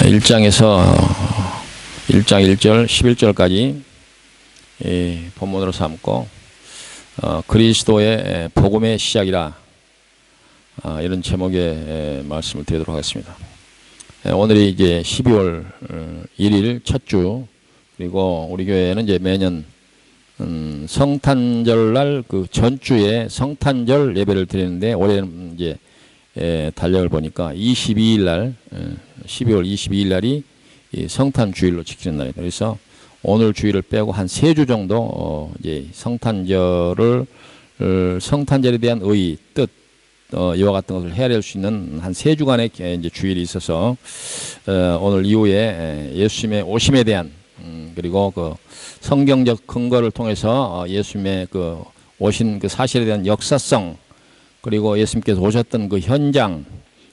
1장에서 1장 1절 11절까지 본문으로 삼고 그리스도의 복음의 시작이라 이런 제목의 말씀을 드리도록 하겠습니다. 오늘이 이제 12월 1일 첫 주, 그리고 우리 교회는 이제 매년 성탄절날 그 전주에 성탄절 예배를 드리는데, 올해는 이제 달력을 보니까 22일 날, 12월 22일 날이 성탄 주일로 지키는 날이다. 그래서 오늘 주일을 빼고 한 3주 정도 이제 성탄절을 성탄절에 대한 의의, 뜻, 이와 같은 것을 해야 될 수 있는 한 3주간의 이제 주일이 있어서 오늘 이후에 예수님의 오심에 대한 그리고 그 성경적 근거를 통해서 예수님의 그 오신 그 사실에 대한 역사성, 그리고 예수님께서 오셨던 그 현장,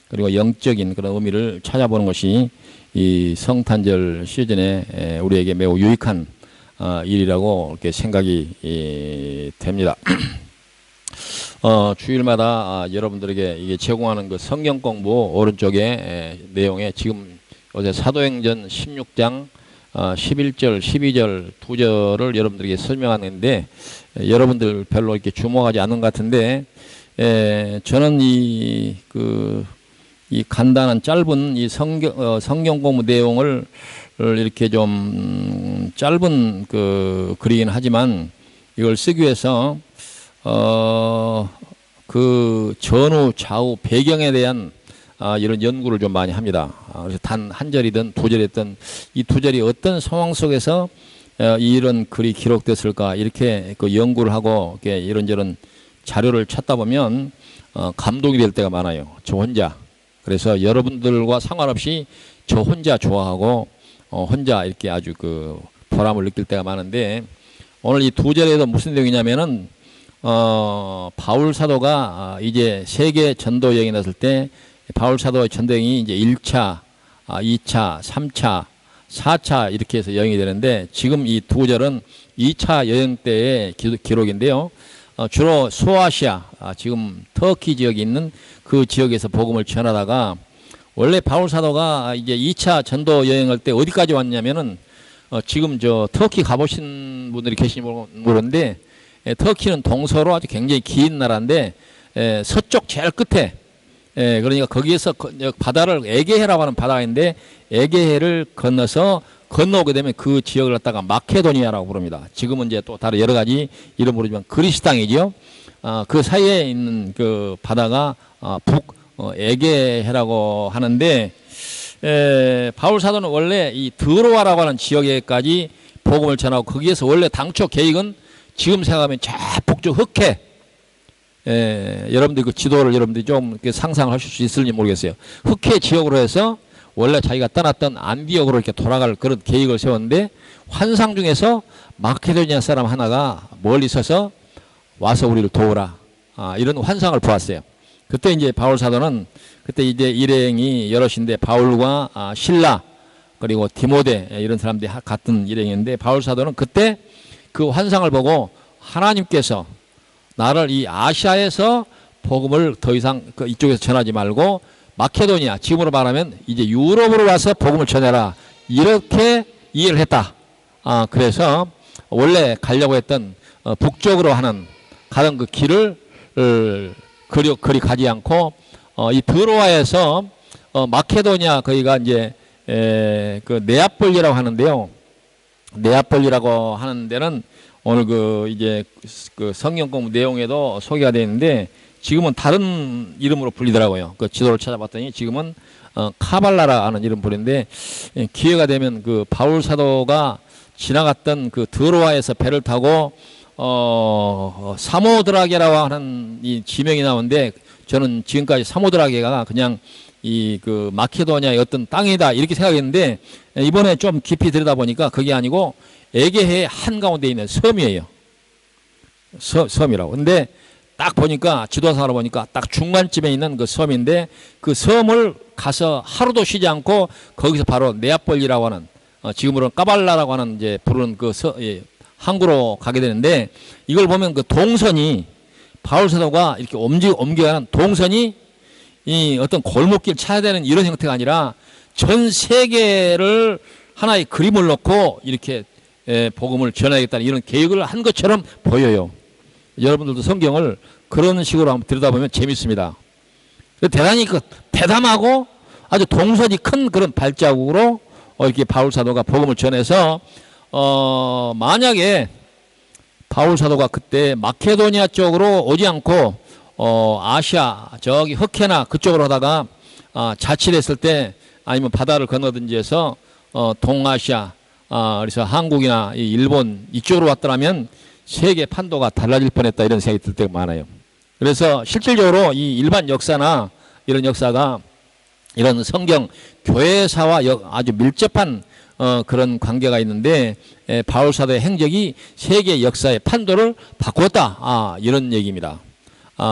그리고 영적인 그런 의미를 찾아보는 것이 이 성탄절 시즌에 우리에게 매우 유익한 일이라고 이렇게 생각이 됩니다. 주일마다 여러분들에게 이게 제공하는 그 성경 공부 오른쪽에 내용에 지금 어제 사도행전 16장 11절, 12절 두 절을 여러분들에게 설명하는데, 여러분들 별로 이렇게 주목하지 않는 것 같은데, 저는 이 간단한 짧은 이 성경 공부 내용을 이렇게 좀 짧은 글이긴 하지만, 이걸 쓰기 위해서 그 전후 좌우 배경에 대한 이런 연구를 좀 많이 합니다. 그래서 단 한 절이든 두 절이든 이 두 절이 어떤 상황 속에서 이런 글이 기록됐을까, 이렇게 그 연구를 하고 이렇게 이런저런 자료를 찾다 보면 감동이 될 때가 많아요. 저 혼자. 그래서 여러분들과 상관없이 저 혼자 좋아하고 혼자 이렇게 아주 그 보람을 느낄 때가 많은데, 오늘 이 두 절에도 무슨 내용이냐면은 바울 사도가 이제 세계 전도 여행이 났을 때, 바울 사도의 전도 여행이 이제 1차, 2차, 3차, 4차 이렇게 해서 여행이 되는데, 지금 이 두 절은 2차 여행 때의 기록인데요. 주로 소아시아, 지금 터키 지역에 있는 그 지역에서 복음을 전하다가, 원래 바울 사도가 이제 2차 전도 여행할 때 어디까지 왔냐면은 지금 저 터키 가보신 분들이 계신지 모르는데, 터키는 동서로 아주 굉장히 긴 나라인데 서쪽 제일 끝에, 그러니까 거기에서 바다를 에게해라고 하는 바다가 있는데, 에게해를 건너오게 되면 그 지역을 갖다가 마케도니아라고 부릅니다. 지금은 이제 또 다른 여러 가지 이름 모르지만 그리스 땅이죠. 그 사이에 있는 그 바다가 에게해라고 하는데, 바울 사도는 원래 이 드로아라고 하는 지역에까지 복음을 전하고, 거기에서 원래 당초 계획은 지금 생각하면 저 북쪽 흑해, 여러분들 그 지도를 여러분들이 좀 상상을 하실 수 있을지 모르겠어요. 흑해 지역으로 해서 원래 자기가 떠났던 안디옥으로 이렇게 돌아갈 그런 계획을 세웠는데, 환상 중에서 마케도니아 사람 하나가 멀리 서서 와서 우리를 도우라, 이런 환상을 보았어요. 그때 이제 바울 사도는, 그때 이제 일행이 여럿인데 바울과 실라 그리고 디모데 이런 사람들이 같은 일행인데, 바울 사도는 그때 그 환상을 보고 하나님께서 나를 이 아시아에서 복음을 더 이상 이쪽에서 전하지 말고 마케도니아, 지금으로 말하면 이제 유럽으로 와서 복음을 전해라, 이렇게 이해를 했다. 그래서 원래 가려고 했던 북쪽으로 가던 그 길을 그리 가지 않고 이 드로아에서 마케도니아, 거기가 이제 그 네아폴리라고 하는데요. 네아폴리라고 하는 데는 오늘 이제 그 성경 공부 내용에도 소개가 되어 있는데, 지금은 다른 이름으로 불리더라고요. 그 지도를 찾아봤더니 지금은 카발라라 하는 이름 부르는데, 기회가 되면 그 바울 사도가 지나갔던 그 드로아에서 배를 타고 사모드라게라고 하는 이 지명이 나오는데, 저는 지금까지 사모드라게가 그냥 이 그 마케도니아의 어떤 땅이다 이렇게 생각했는데, 이번에 좀 깊이 들여다보니까 그게 아니고 에게해 한가운데 있는 섬이에요. 섬이라고. 근데 딱 보니까, 지도상으로 보니까 딱 중간쯤에 있는 그 섬인데, 그 섬을 가서 하루도 쉬지 않고 거기서 바로 네아폴리라고 하는, 지금으로는 까발라라고 하는 이제 부르는 그 항구로 가게 되는데, 이걸 보면 그 동선이, 바울 사도가 이렇게 옮겨가는 동선이 이 어떤 골목길 찾아야 되는 이런 형태가 아니라 전 세계를 하나의 그림을 놓고 이렇게 복음을 전하겠다는 이런 계획을 한 것처럼 보여요. 여러분들도 성경을 그런 식으로 한번 들여다보면 재밌습니다. 대단히 대담하고 아주 동서지 큰 그런 발자국으로 이렇게 바울 사도가 복음을 전해서 만약에 바울 사도가 그때 마케도니아 쪽으로 오지 않고 아시아 저기 흑해나 그쪽으로 하다가 자칫했을 때 아니면 바다를 건너든지 해서 동아시아 그래서 한국이나 일본 이쪽으로 왔더라면 세계 판도가 달라질 뻔했다 이런 생각이 들 때가 많아요. 그래서 실질적으로 이 일반 역사나 이런 역사가 이런 성경 교회사와 아주 밀접한 그런 관계가 있는데 바울 사도의 행적이 세계 역사의 판도를 바꾸었다 이런 얘기입니다.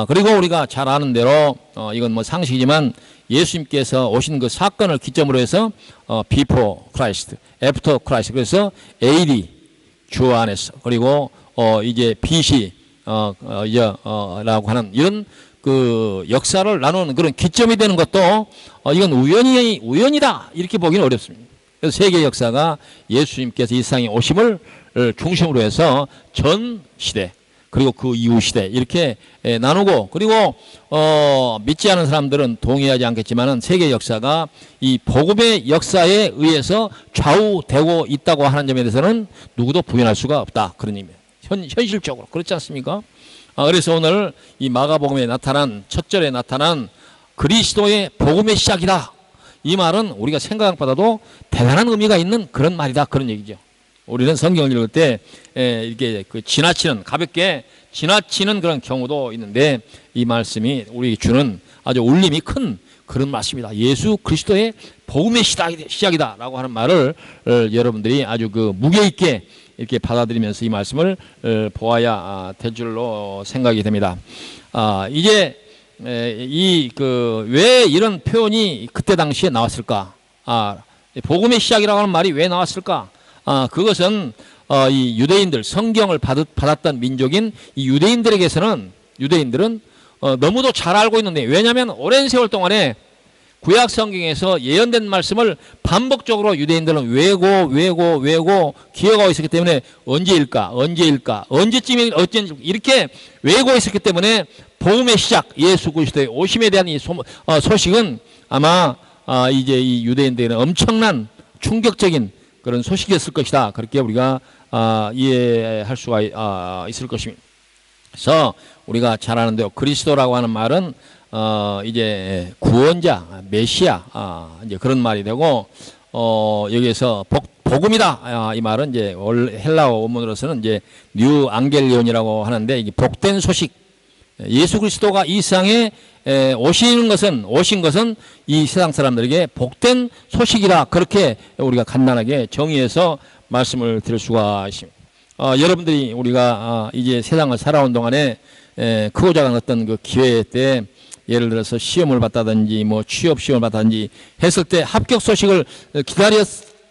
그리고 우리가 잘 아는 대로 이건 뭐 상식이지만 예수님께서 오신 그 사건을 기점으로 해서 before Christ, after Christ 그래서 AD 주 안에서 그리고 이제 BC 라고 하는 이런 그 역사를 나누는 그런 기점이 되는 것도 이건 우연이다 이렇게 보기는 어렵습니다. 그래서 세계 역사가 예수님께서 이 세상에 오심을 중심으로 해서 전 시대 그리고 그 이후 시대 이렇게 나누고 그리고 믿지 않은 사람들은 동의하지 않겠지만은 세계 역사가 이 복음의 역사에 의해서 좌우되고 있다고 하는 점에 대해서는 누구도 부인할 수가 없다 그런 의미입니다. 현실적으로 그렇지 않습니까? 그래서 오늘 이 마가복음에 나타난 첫 절에 나타난 그리스도의 복음의 시작이다. 이 말은 우리가 생각보다도 대단한 의미가 있는 그런 말이다 그런 얘기죠. 우리는 성경을 읽을 때 이렇게 가볍게 지나치는 그런 경우도 있는데 이 말씀이 우리 주는 아주 울림이 큰 그런 말씀이다. 예수 그리스도의 복음의 시작이다라고 하는 말을 여러분들이 아주 그 무게 있게 이렇게 받아들이면서 이 말씀을 보아야 될 줄로 생각이 됩니다. 이제 왜 이런 표현이 그때 당시에 나왔을까? 복음의 시작이라고 하는 말이 왜 나왔을까? 그것은 이 유대인들 성경을 받았던 민족인 이 유대인들은 너무도 잘 알고 있는데 왜냐하면 오랜 세월 동안에 구약 성경에서 예언된 말씀을 반복적으로 유대인들은 외고 기억하고 있었기 때문에 언제일까 언제쯤이 어쩐지 이렇게 외고 있었기 때문에 복음의 시작 예수 그리스도의 오심에 대한 이 소식은 아마 이제 이 유대인들에게는 엄청난 충격적인 그런 소식이었을 것이다. 그렇게 우리가 이해할 수가 있을 것입니다. 그래서 우리가 잘 아는데요. 그리스도라고 하는 말은 이제 구원자, 메시아 이제 그런 말이 되고 여기에서 복음이다. 이 말은 이제 헬라어 원문으로서는 이제 뉴 앙겔리온이라고 하는데 이게 복된 소식. 예수 그리스도가 이 세상에 오신 것은 이 세상 사람들에게 복된 소식이라 그렇게 우리가 간단하게 정의해서 말씀을 드릴 수가 있습니다. 여러분들이 우리가 이제 세상을 살아온 동안에 크고 작은 어떤 그 기회 때 예를 들어서 시험을 봤다든지 뭐 취업 시험을 봤다든지 했을 때 합격 소식을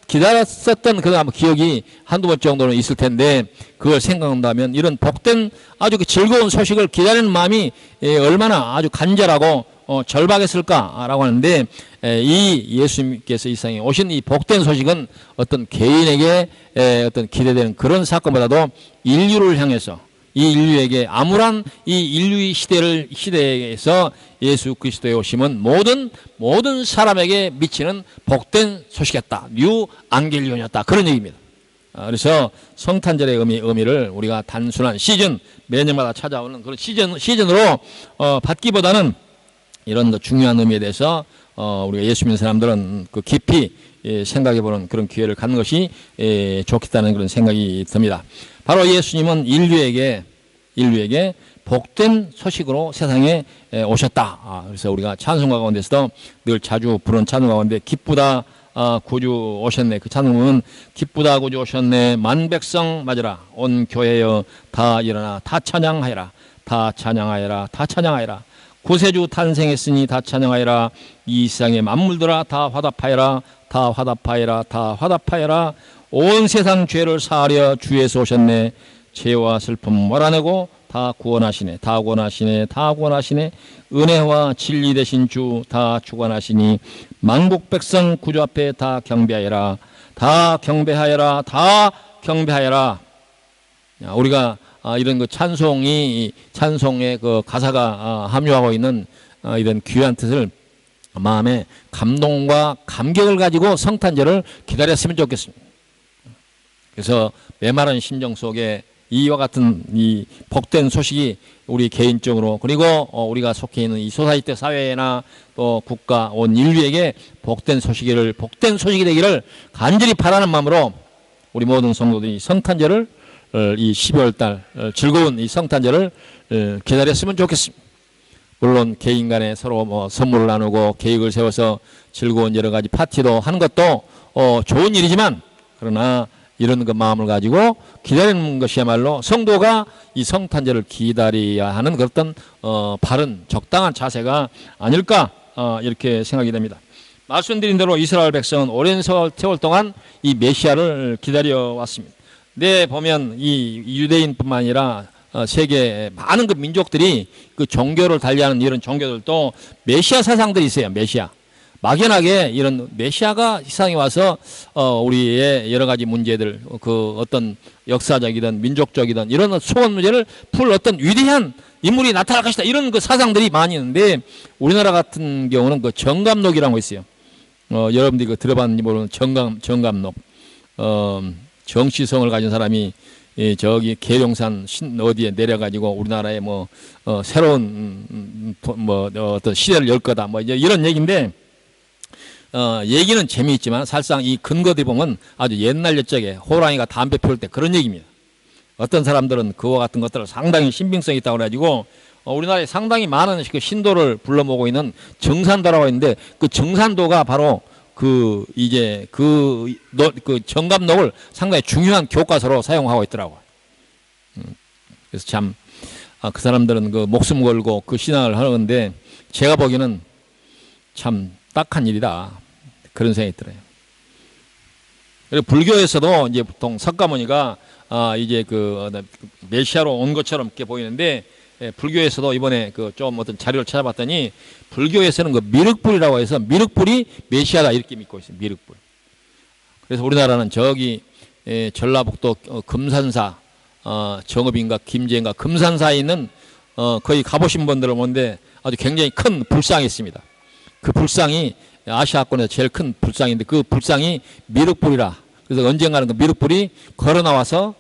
기다렸었던 그런 기억이 한두 번 정도는 있을 텐데 그걸 생각한다면 이런 복된 아주 그 즐거운 소식을 기다리는 마음이 얼마나 아주 간절하고 절박했을까라고 하는데 이 예수님께서 이 세상에 오신 이 복된 소식은 어떤 개인에게 어떤 기대되는 그런 사건보다도 인류를 향해서 이 인류에게 암울한 이 인류의 시대에서 예수 그리스도의 오심은 모든 사람에게 미치는 복된 소식이었다. 뉴 앙겔리온이었다. 그런 얘기입니다. 그래서 성탄절의 의미를 우리가 단순한 매년마다 찾아오는 그런 시즌으로 받기보다는 이런 중요한 의미에 대해서 우리가 예수 믿는 사람들은 그 깊이 생각해보는 그런 기회를 갖는 것이 좋겠다는 그런 생각이 듭니다. 바로 예수님은 인류에게 복된 소식으로 세상에 오셨다. 그래서 우리가 찬송가 가운데서도 늘 자주 부르는 찬송가 가운데 기쁘다 구주 오셨네. 그 찬송은 기쁘다 구주 오셨네. 만백성 맞으라. 온 교회여 다 일어나 다 찬양하여라. 다 찬양하여라. 다 찬양하여라. 구세주 탄생했으니 다 찬양하여라. 이 세상의 만물들아 다 화답하여라. 다 화답하여라. 다 화답하여라. 온 세상 죄를 사하려 주에서 오셨네. 죄와 슬픔 몰아내고 다 구원하시네. 다 구원하시네. 다 구원하시네. 은혜와 진리 되신 주 다 주관하시니 만국 백성 구주 앞에 다 경배하여라. 다 경배하여라. 다 경배하여라. 우리가 이런 그 찬송의 그 가사가 함유하고 있는 이런 귀한 뜻을 마음에 감동과 감격을 가지고 성탄절을 기다렸으면 좋겠습니다. 그래서 메마른 심정 속에 이와 같은 이 복된 소식이 우리 개인적으로 그리고 우리가 속해 있는 이 소사이트 사회나 또 국가 온 인류에게 복된 소식이 되기를 간절히 바라는 마음으로 우리 모든 성도들이 성탄절을 이 12월 달 즐거운 이 성탄절을 기다렸으면 좋겠습니다. 물론 개인 간에 서로 뭐 선물을 나누고 계획을 세워서 즐거운 여러 가지 파티도 하는 것도 좋은 일이지만 그러나 이런 그 마음을 가지고 기다리는 것이야말로 성도가 이 성탄절을 기다려야 하는 그런 바른 적당한 자세가 아닐까 이렇게 생각이 됩니다. 말씀드린 대로 이스라엘 백성은 오랜 세월 동안 이 메시아를 기다려 왔습니다. 네, 보면 이 유대인뿐만 아니라 세계 많은 그 민족들이 그 종교를 달리하는 이런 종교들도 메시아 사상들이 있어요. 메시아. 막연하게 이런 메시아가 세상에 와서 우리의 여러 가지 문제들, 그 어떤 역사적이든 민족적이든 이런 소원 문제를 풀 어떤 위대한 인물이 나타날 것이다. 이런 그 사상들이 많이 있는데 우리나라 같은 경우는 그 정감록이라고 있어요. 여러분들이 그 들어봤는지 모르는 정감록. 정치성을 가진 사람이 저기 계룡산 어디에 내려가지고 우리나라에 뭐 새로운 어떤 시대를 열 거다. 뭐 이런 얘기인데. 얘기는 재미있지만 사실상 이 근거들이 보면 아주 옛날 옛적에 호랑이가 담배 피울 때 그런 얘기입니다. 어떤 사람들은 그와 같은 것들을 상당히 신빙성이 있다고 그래가지고 우리나라에 상당히 많은 그 신도를 불러 모으고 있는 정산도라고 있는데 그 정산도가 바로 그 이제 그 정감록을 상당히 중요한 교과서로 사용하고 있더라고요. 그래서 참 그 사람들은 그 목숨 걸고 그 신앙을 하는데 제가 보기에는 참 딱한 일이다. 그런 생각이 들어요. 그리고 불교에서도 이제 보통 석가모니가 이제 그 메시아로 온 것처럼 이렇게 보이는데 불교에서도 이번에 그 좀 어떤 자료를 찾아봤더니 불교에서는 그 미륵불이라고 해서 미륵불이 메시아다 이렇게 믿고 있어요. 미륵불. 그래서 우리나라는 저기 전라북도 금산사 정읍인가 김제인가 금산사에 있는 거기 가보신 분들은 보는데 아주 굉장히 큰 불상이 있습니다. 그 불상이 아시아권에서 제일 큰 불상인데 그 불상이 미륵불이라. 그래서 언젠가는 그 미륵불이 걸어 나와서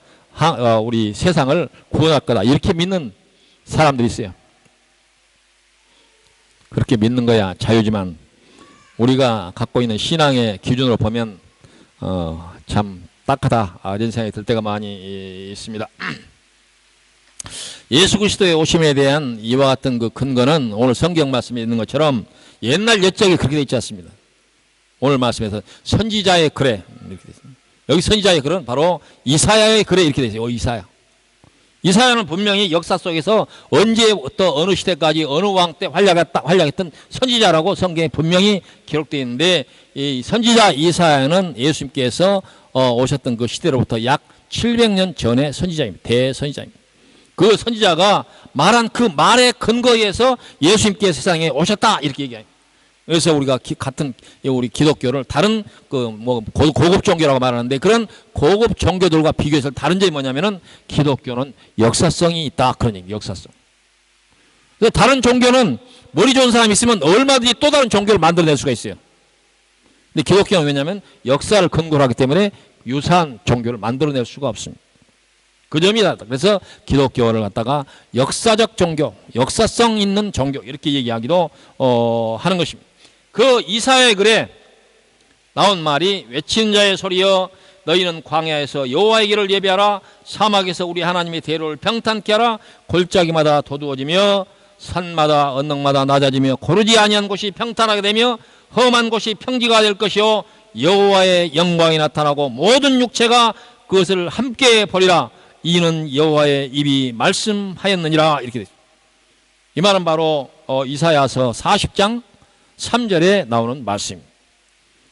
우리 세상을 구원할 거다. 이렇게 믿는 사람들이 있어요. 그렇게 믿는 거야 자유지만 우리가 갖고 있는 신앙의 기준으로 보면 참 딱하다. 이런 생각이 들 때가 많이 있습니다. 예수 그리스도의 오심에 대한 이와 같은 그 근거는 오늘 성경 말씀에 있는 것처럼 옛날 옛적에 그렇게 되어 있지 않습니다. 오늘 말씀에서 선지자의 글에 이렇게 되어 있습니다. 여기 선지자의 글은 바로 이사야의 글에 이렇게 되어 있어요. 이사야. 이사야는 분명히 역사 속에서 언제부터 어느 시대까지 어느 왕 때 활약했던 선지자라고 성경에 분명히 기록되어 있는데 이 선지자 이사야는 예수님께서 오셨던 그 시대로부터 약 700년 전의 선지자입니다. 대선지자입니다. 그 선지자가 말한 그 말의 근거에 의해서 예수님께서 세상에 오셨다 이렇게 얘기합니다. 그래서 우리가 같은 우리 기독교를 다른 그 뭐 고급 종교라고 말하는데 그런 고급 종교들과 비교해서 다른 점이 뭐냐면은 기독교는 역사성이 있다 그런 얘기. 역사성. 그래서 다른 종교는 머리 좋은 사람이 있으면 얼마든지 또 다른 종교를 만들어낼 수가 있어요. 근데 기독교는 왜냐하면 역사를 근거로 하기 때문에 유사한 종교를 만들어낼 수가 없습니다. 그 점이다. 그래서 기독교를 갖다가 역사적 종교, 역사성 있는 종교 이렇게 얘기하기도 하는 것입니다. 그 이사야의 글에 나온 말이 외치는 자의 소리여 너희는 광야에서 여호와의 길을 예비하라 사막에서 우리 하나님의 대로를 평탄케 하라 골짜기마다 도두어지며 산마다 언덕마다 낮아지며 고르지 아니한 곳이 평탄하게 되며 험한 곳이 평지가 될 것이요 여호와의 영광이 나타나고 모든 육체가 그것을 함께 보리라 이는 여호와의 입이 말씀하였느니라 이렇게 되죠. 이 말은 바로 이사야서 40장 3절에 나오는 말씀입니다.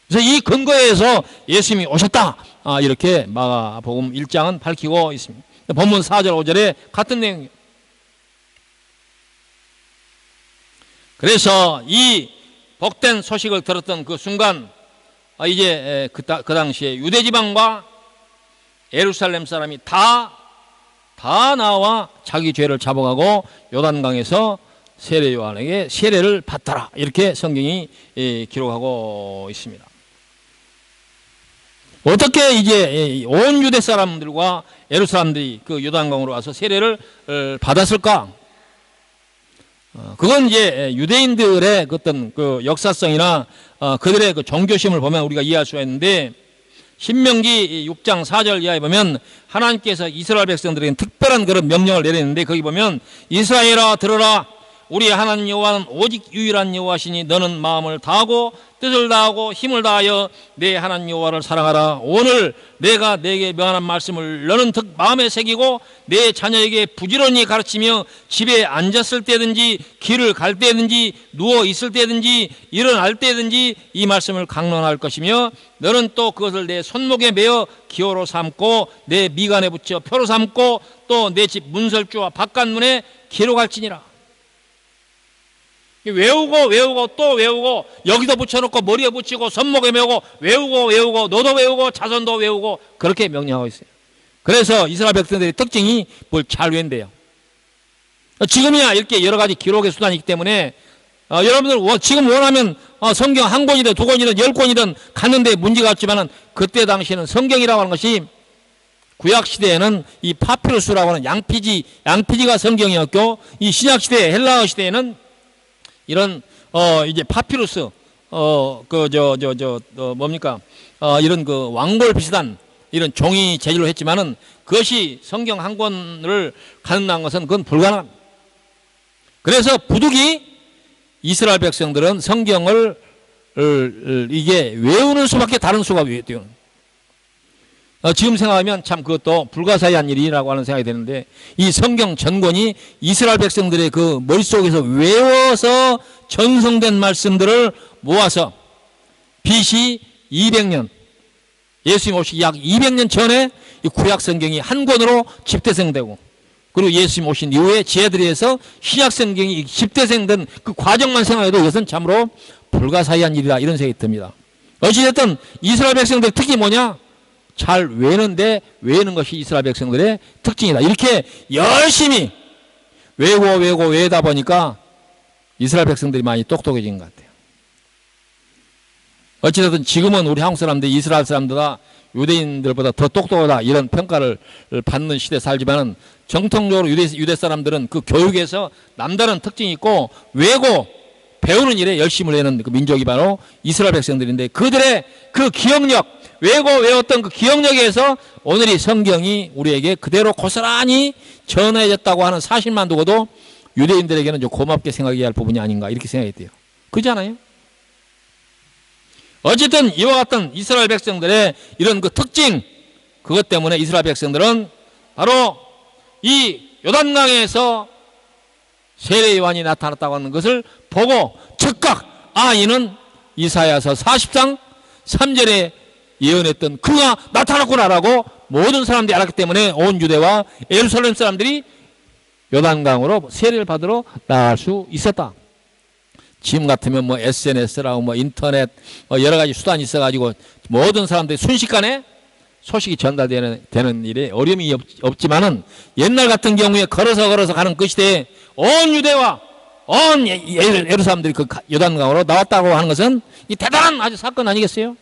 그래서 이 근거에 의해서 예수님이 오셨다 이렇게 마가복음 1장은 밝히고 있습니다. 본문 4절 5절에 같은 내용이에요. 그래서 이 복된 소식을 들었던 그 순간 이제 그 당시에 유대지방과 예루살렘 사람이 다 나와 자기 죄를 잡아가고 요단강에서 세례 요한에게 세례를 받더라, 이렇게 성경이 기록하고 있습니다. 어떻게 이제 온 유대 사람들과 예루살렘들이 그 요단강으로 와서 세례를 받았을까? 그건 이제 유대인들의 어떤 그 역사성이나 그들의 그 종교심을 보면 우리가 이해할 수가 있는데, 신명기 6장 4절 이하에 보면 하나님께서 이스라엘 백성들에게 특별한 그런 명령을 내렸는데, 거기 보면 이스라엘아 들으라, 우리 하나님 여호와는 오직 유일한 여호와시니 너는 마음을 다하고 뜻을 다하고 힘을 다하여 내 하나님 여호와를 사랑하라. 오늘 내가 네게 명하는 말씀을 너는 득 마음에 새기고 내 자녀에게 부지런히 가르치며 집에 앉았을 때든지 길을 갈 때든지 누워 있을 때든지 일어날 때든지 이 말씀을 강론할 것이며, 너는 또 그것을 내 손목에 매어 기호로 삼고 내 미간에 붙여 표로 삼고 또 내 집 문설주와 바깥문에 기록할지니라. 외우고 또 외우고, 여기도 붙여놓고 머리에 붙이고 손목에 메고 외우고 너도 외우고 자손도 외우고, 그렇게 명령하고 있어요. 그래서 이스라엘 백성들의 특징이 뭘 잘 외운대요. 지금이야 이렇게 여러 가지 기록의 수단이 있기 때문에 여러분들 지금 원하면 성경 한 권이든 두 권이든 10권이든 갔는데 문제가 없지만은, 그때 당시에는 성경이라고 하는 것이 구약 시대에는 이 파피루스라고 하는 양피지가 성경이었고, 이 신약 시대 헬라어 시대에는 이런 이제 파피루스 뭡니까 이런 그 왕골 비슷한 이런 종이 재질로 했지만은, 그것이 성경 한 권을 가능한 것은 그건 불가능합니다. 그래서 부득이 이스라엘 백성들은 성경을 이게 외우는 수밖에 다른 수가 외워요. 지금 생각하면 참 그것도 불가사의한 일이라고 하는 생각이 드는데, 이 성경 전권이 이스라엘 백성들의 그 머릿속에서 외워서 전성된 말씀들을 모아서 BC 200년, 예수님 오시기 약 200년 전에 이 구약 성경이 한 권으로 집대성되고, 그리고 예수님 오신 이후에 제자들에서 신약 성경이 집대성된 그 과정만 생각해도 이것은 참으로 불가사의한 일이다, 이런 생각이 듭니다. 어찌됐든 이스라엘 백성들 특히 뭐냐? 잘 외우는데 외우는 것이 이스라엘 백성들의 특징이다. 이렇게 열심히 외우다 보니까 이스라엘 백성들이 많이 똑똑해진 것 같아요. 어찌됐든 지금은 우리 한국 사람들이 이스라엘 사람들보다 유대인들보다 더 똑똑하다, 이런 평가를 받는 시대에 살지만은, 정통적으로 유대 사람들은 그 교육에서 남다른 특징이 있고 외고 배우는 일에 열심을 내는 그 민족이 바로 이스라엘 백성들인데, 그들의 그 기억력, 외웠던 그 기억력에서 오늘 이 성경이 우리에게 그대로 고스란히 전해졌다고 하는 사실만 두고도 유대인들에게는 좀 고맙게 생각해야 할 부분이 아닌가, 이렇게 생각이 돼요. 그렇지 않아요? 어쨌든 이와 같은 이스라엘 백성들의 이런 그 특징, 그것 때문에 이스라엘 백성들은 바로 이 요단강에서 세례 요한이 나타났다고 하는 것을 보고 즉각 이는 이사야서 40장 3절에 예언했던 그가 나타났구나라고 모든 사람들이 알았기 때문에 온 유대와 예루살렘 사람들이 요단강으로 세례를 받으러 나갈 수 있었다. 지금 같으면 뭐 SNS라고 뭐 인터넷 여러 가지 수단이 있어가지고 모든 사람들이 순식간에 소식이 전달되는 일에 어려움이 없지만은, 옛날 같은 경우에 걸어서 가는 그 시대에 온 유대와 온 예루살렘들이 그 요단강으로 나왔다고 하는 것은 이 대단한 아주 사건 아니겠어요?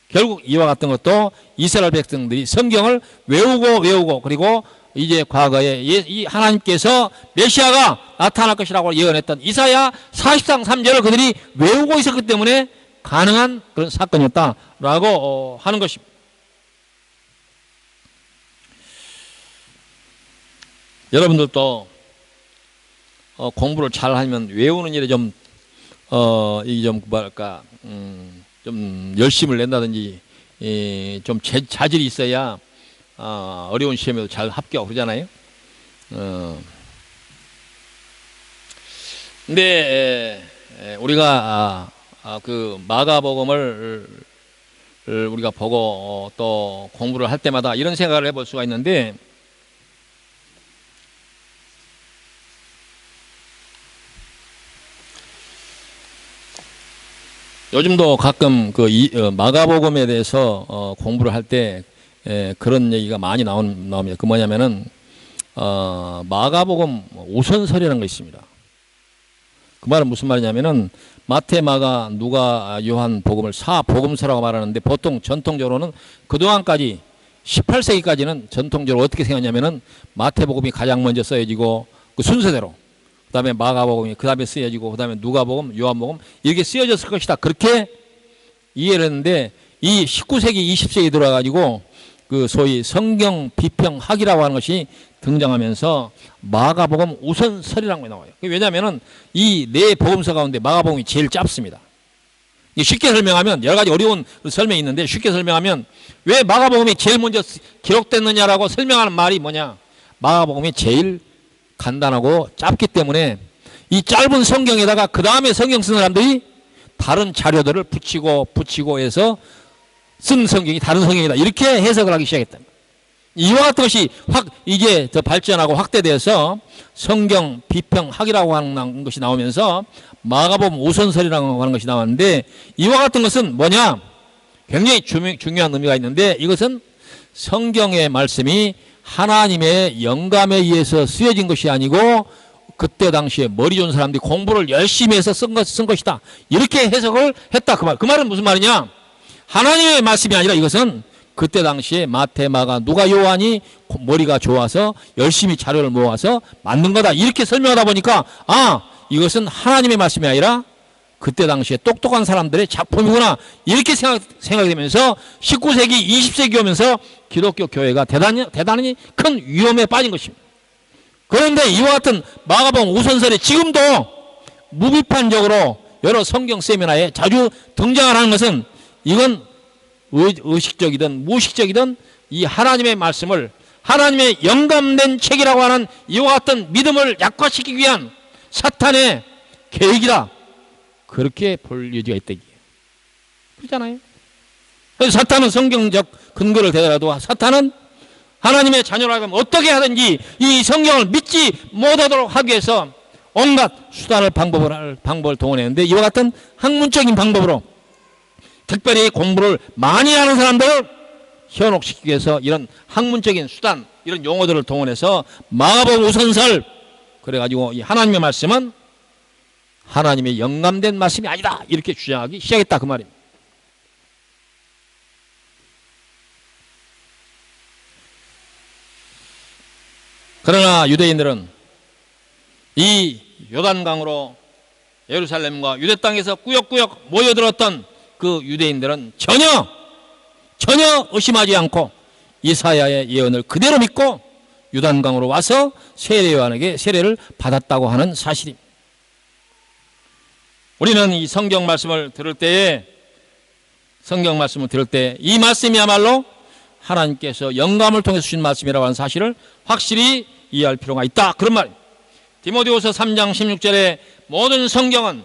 결국 이와 같은 것도 이스라엘 백성들이 성경을 외우고 그리고 이제 과거에 이 하나님께서 메시아가 나타날 것이라고 예언했던 이사야 40장 3절을 그들이 외우고 있었기 때문에 가능한 그런 사건이었다라고 하는 것입니다. 여러분들도 공부를 잘 하면 외우는 일에 좀 뭐랄까 좀 열심을 낸다든지 좀 자질이 있어야 어려운 시험에도 잘 합격 그러잖아요. 근데 우리가 그 마가복음을 우리가 보고 또 공부를 할 때마다 이런 생각을 해볼 수가 있는데, 요즘도 가끔 마가복음에 대해서 공부를 할 때 그런 얘기가 많이 나옵니다. 그 뭐냐면은 마가복음 우선설이라는 거 있습니다. 그 말은 무슨 말이냐면은 마태, 마가, 누가, 요한 복음을 사복음서라고 말하는데 보통 전통적으로는 그동안까지 18세기까지는 전통적으로 어떻게 생각하냐면은 마태복음이 가장 먼저 써여지고 그 순서대로 그 다음에 마가복음이 그 다음에 쓰여지고 그 다음에 누가복음, 요한복음 이렇게 쓰여졌을 것이다. 그렇게 이해를 했는데 이 19세기, 20세기 들어와가지고 그 소위 성경 비평학이라고 하는 것이 등장하면서 마가복음 우선설이라는 게 나와요. 왜냐하면은 이 네 복음서 가운데 마가복음이 제일 짧습니다. 쉽게 설명하면 여러 가지 어려운 설명이 있는데 쉽게 설명하면 왜 마가복음이 제일 먼저 기록됐느냐라고 설명하는 말이 뭐냐. 마가복음이 제일 간단하고 짧기 때문에 이 짧은 성경에다가 그 다음에 성경 쓰는 사람들이 다른 자료들을 붙이고 해서 쓴 성경이 다른 성경이다. 이렇게 해석을 하기 시작했다. 이와 같은 것이 이게 더 발전하고 확대돼서 성경 비평학이라고 하는 것이 나오면서 마가복음 우선설이라고 하는 것이 나왔는데 이와 같은 것은 뭐냐? 굉장히 중요한 의미가 있는데 이것은 성경의 말씀이 하나님의 영감에 의해서 쓰여진 것이 아니고 그때 당시에 머리 좋은 사람들이 공부를 열심히 해서 쓴 것이다. 이렇게 해석을 했다. 그 말은 무슨 말이냐? 하나님의 말씀이 아니라 이것은 그때 당시에 마태, 마가, 누가, 요한이 머리가 좋아서 열심히 자료를 모아서 만든 거다. 이렇게 설명하다 보니까 이것은 하나님의 말씀이 아니라 그때 당시에 똑똑한 사람들의 작품이구나. 이렇게 생각이 되면서 19세기, 20세기 오면서 기독교 교회가 대단히 큰 위험에 빠진 것입니다. 그런데 이와 같은 마가복음 우선설이 지금도 무비판적으로 여러 성경 세미나에 자주 등장하는 것은 이건 의식적이든 무의식적이든 이 하나님의 말씀을 하나님의 영감된 책이라고 하는 이와 같은 믿음을 약화시키기 위한 사탄의 계획이다. 그렇게 볼 여지가 있다. 그렇잖아요. 그래서 사탄은 성경적 근거를 대더라도 사탄은 하나님의 자녀라고 하면 어떻게 하든지 이 성경을 믿지 못하도록 하기 위해서 온갖 수단을 방법을 동원했는데 이와 같은 학문적인 방법으로 특별히 공부를 많이 하는 사람들을 현혹시키기 위해서 이런 학문적인 수단 이런 용어들을 동원해서 마가복음 우선설 그래가지고 이 하나님의 말씀은 하나님의 영감된 말씀이 아니다 이렇게 주장하기 시작했다 그 말입니다. 그러나 유대인들은 이 요단강으로 예루살렘과 유대 땅에서 꾸역꾸역 모여들었던 그 유대인들은 전혀 의심하지 않고 이사야의 예언을 그대로 믿고 요단강으로 와서 세례요한에게 세례를 받았다고 하는 사실입니다. 우리는 이 성경 말씀을 들을 때 이 말씀이야말로 하나님께서 영감을 통해서 주신 말씀이라고 하는 사실을 확실히 이해할 필요가 있다. 그런 말입니다. 디모데후서 3장 16절에 모든 성경은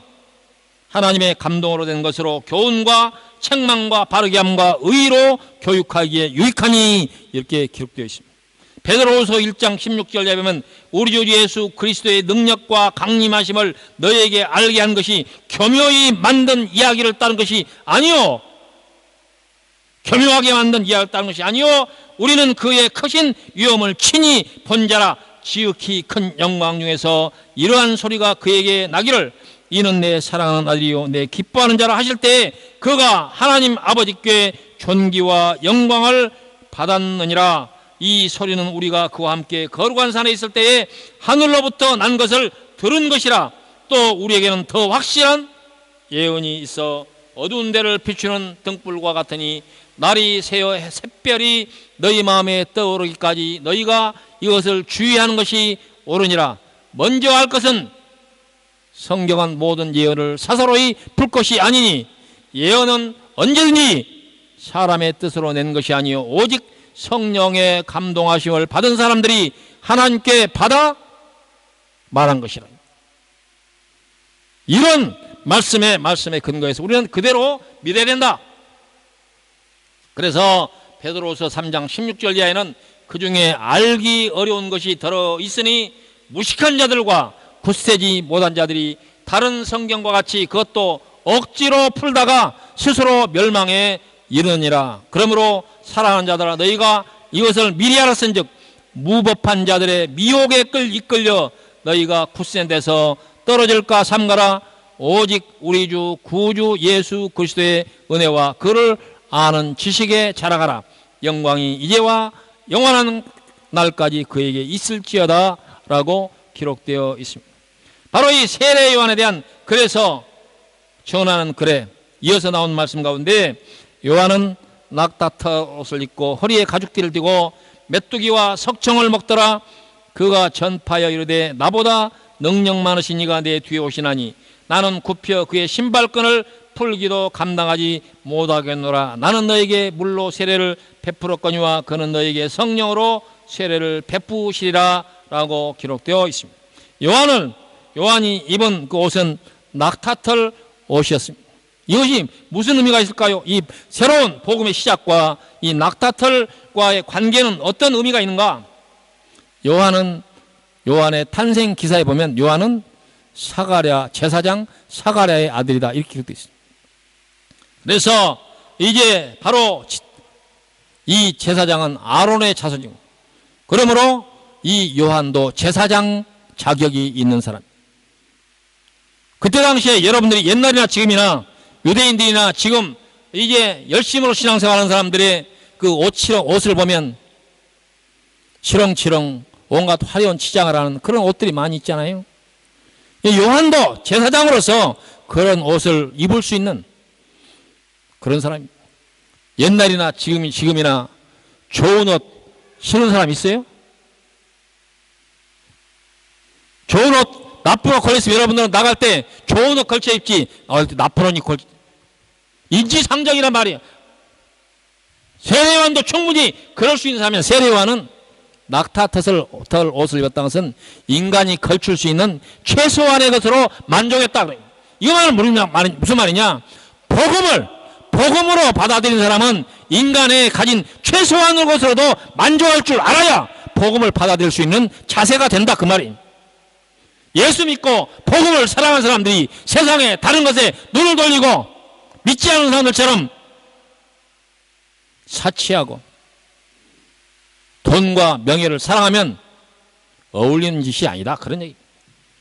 하나님의 감동으로 된 것으로 교훈과 책망과 바르게 함과 의로 교육하기에 유익하니 이렇게 기록되어 있습니다. 베드로후서 1장 16절에 보면 우리 주 예수 그리스도의 능력과 강림하심을 너희에게 알게 한 것이 교묘히 만든 이야기를 따른 것이 아니요 교묘하게 만든 이야기를 따른 것이 아니요 우리는 그의 크신 위엄을 친히 본 자라 지극히 큰 영광 중에서 이러한 소리가 그에게 나기를 이는 내 사랑하는 아들이요 내 기뻐하는 자라 하실 때에 그가 하나님 아버지께 존귀와 영광을 받았느니라. 이 소리는 우리가 그와 함께 거룩한 산에 있을 때에 하늘로부터 난 것을 들은 것이라. 또 우리에게는 더 확실한 예언이 있어 어두운 데를 비추는 등불과 같으니 날이 새어 샛별이 너희 마음에 떠오르기까지 너희가 이것을 주의하는 것이 옳으니라. 먼저 할 것은 성경은 모든 예언을 사사로이 풀 것이 아니니 예언은 언제든지 사람의 뜻으로 낸 것이 아니요 오직 성령의 감동하심을 받은 사람들이 하나님께 받아 말한 것이라. 이런 말씀에 근거해서 우리는 그대로 믿어야 된다. 그래서 베드로후서 3장 16절 이하에는 그 중에 알기 어려운 것이 들어있으니 무식한 자들과 굳세지 못한 자들이 다른 성경과 같이 그것도 억지로 풀다가 스스로 멸망에 이르느니라. 그러므로 사랑하는 자들아, 너희가 이것을 미리 알았은즉 무법한 자들의 미혹에 이끌려 너희가 굳센 데서 떨어질까 삼가라. 오직 우리 주 구주 예수 그리스도의 은혜와 그를 아는 지식에 자라가라. 영광이 이제와 영원한 날까지 그에게 있을지어다 라고 기록되어 있습니다. 바로 이 세례 요한에 대한 글에서 전하는 글에 이어서 나온 말씀 가운데, 요한은 낙타털 옷을 입고 허리에 가죽띠를 띠고 메뚜기와 석청을 먹더라. 그가 전파하여 이르되 나보다 능력 많으신 이가 내 뒤에 오시나니 나는 굽혀 그의 신발끈을 풀기도 감당하지 못하겠노라. 나는 너에게 물로 세례를 베풀었거니와 그는 너에게 성령으로 세례를 베푸시리라 라고 기록되어 있습니다. 요한이 입은 그 옷은 낙타털 옷이었습니다. 이것이 무슨 의미가 있을까요? 이 새로운 복음의 시작과 이 낙타털과의 관계는 어떤 의미가 있는가? 요한의 탄생 기사에 보면 요한은 사가랴 제사장 사가랴의 아들이다 이렇게 기록되어 있습니다. 그래서 이제 바로 이 제사장은 아론의 자손이고, 그러므로 이 요한도 제사장 자격이 있는 사람. 그때 당시에 여러분들이 옛날이나 지금이나 유대인들이나 지금 이제 열심으로 신앙생활하는 사람들의 그 옷을 보면 치렁치렁 온갖 화려한 치장을 하는 그런 옷들이 많이 있잖아요. 요한도 제사장으로서 그런 옷을 입을 수 있는 그런 사람입니다. 옛날이나 지금이나 좋은 옷 신는 사람 있어요? 좋은 옷 나쁜 옷 걸렸으면 여러분들은 나갈 때 좋은 옷 걸쳐 입지, 나쁜 옷 입고 인지상정이란 말이에요. 세례요한도 충분히 그럴 수 있는 사람이면, 세례요한은 낙타털 옷을 입었다는 것은 인간이 걸칠 수 있는 최소한의 것으로 만족했다. 이거는 무슨 말이냐? 복음으로 받아들인 사람은 인간의 가진 최소한의 것으로도 만족할 줄 알아야 복음을 받아들일 수 있는 자세가 된다 그 말이에요. 예수 믿고 복음을 사랑하는 사람들이 세상에 다른 것에 눈을 돌리고 믿지 않는 사람들처럼 사치하고 돈과 명예를 사랑하면 어울리는 짓이 아니다 그런 얘기.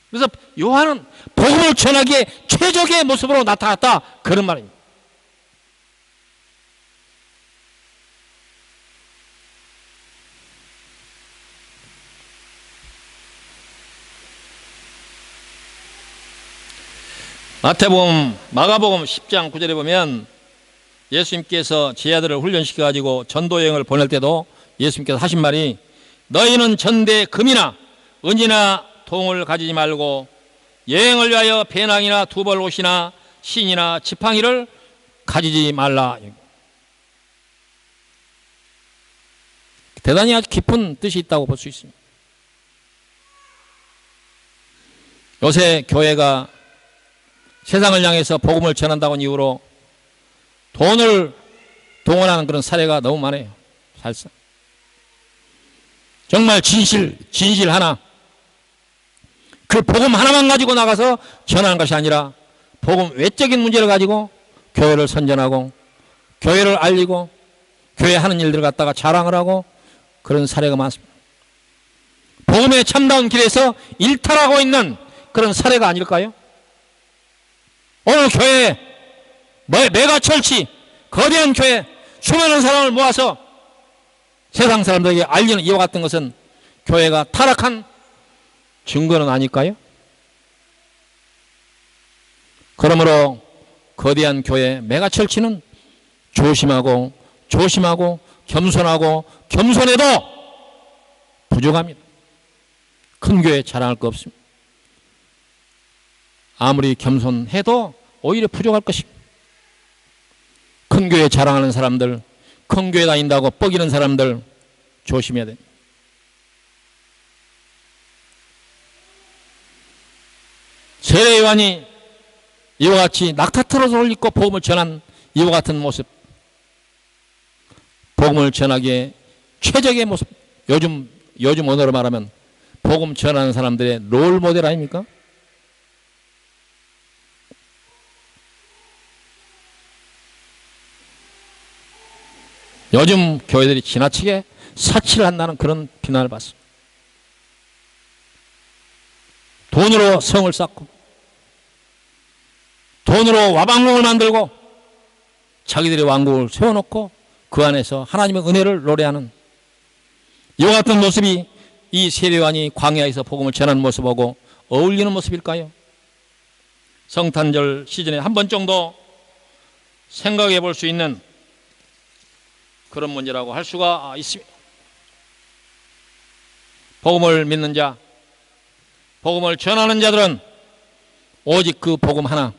그래서 요한은 복음을 전하기에 최적의 모습으로 나타났다 그런 말입니다. 마태복음, 마가복음 10장 9절에 보면 예수님께서 제자들을 훈련시켜가지고 전도여행을 보낼 때도 예수님께서 하신 말이, 너희는 전대 금이나 은이나 동을 가지지 말고 여행을 위하여 배낭이나 두벌 옷이나 신이나 지팡이를 가지지 말라. 대단히 아주 깊은 뜻이 있다고 볼 수 있습니다. 요새 교회가 세상을 향해서 복음을 전한다는 이유로 돈을 동원하는 그런 사례가 너무 많아요. 살상 정말 진실 하나, 그 복음 하나만 가지고 나가서 전하는 것이 아니라 복음 외적인 문제를 가지고 교회를 선전하고 교회를 알리고 교회 하는 일들을 갖다가 자랑을 하고 그런 사례가 많습니다. 복음의 참다운 길에서 일탈하고 있는 그런 사례가 아닐까요? 오늘 교회에 메가철치 거대한 교회 수많은 사람을 모아서 세상 사람들에게 알리는 이와 같은 것은 교회가 타락한 증거는 아닐까요? 그러므로 거대한 교회 메가철치는 조심하고 겸손해도 부족합니다. 큰 교회 자랑할 거 없습니다. 아무리 겸손해도 오히려 부족할 것입니다. 큰 교회 자랑하는 사람들, 큰 교회 다닌다고 뻐기는 사람들 조심해야 됩니다. 세례 요한이 이와 같이 낙타털 옷을 입고 복음을 전한 이와 같은 모습, 복음을 전하기에 최적의 모습, 요즘 언어로 말하면 복음 전하는 사람들의 롤 모델 아닙니까? 요즘 교회들이 지나치게 사치를 한다는 그런 비난을 받습니다. 돈으로 성을 쌓고 돈으로 와방궁을 만들고 자기들의 왕국을 세워놓고 그 안에서 하나님의 은혜를 노래하는 이와 같은 모습이 이 세례요한이 광야에서 복음을 전하는 모습하고 어울리는 모습일까요? 성탄절 시즌에 한 번 정도 생각해 볼 수 있는 그런 문제라고 할 수가 있습니다. 복음을 믿는 자, 복음을 전하는 자들은 오직 그 복음 하나,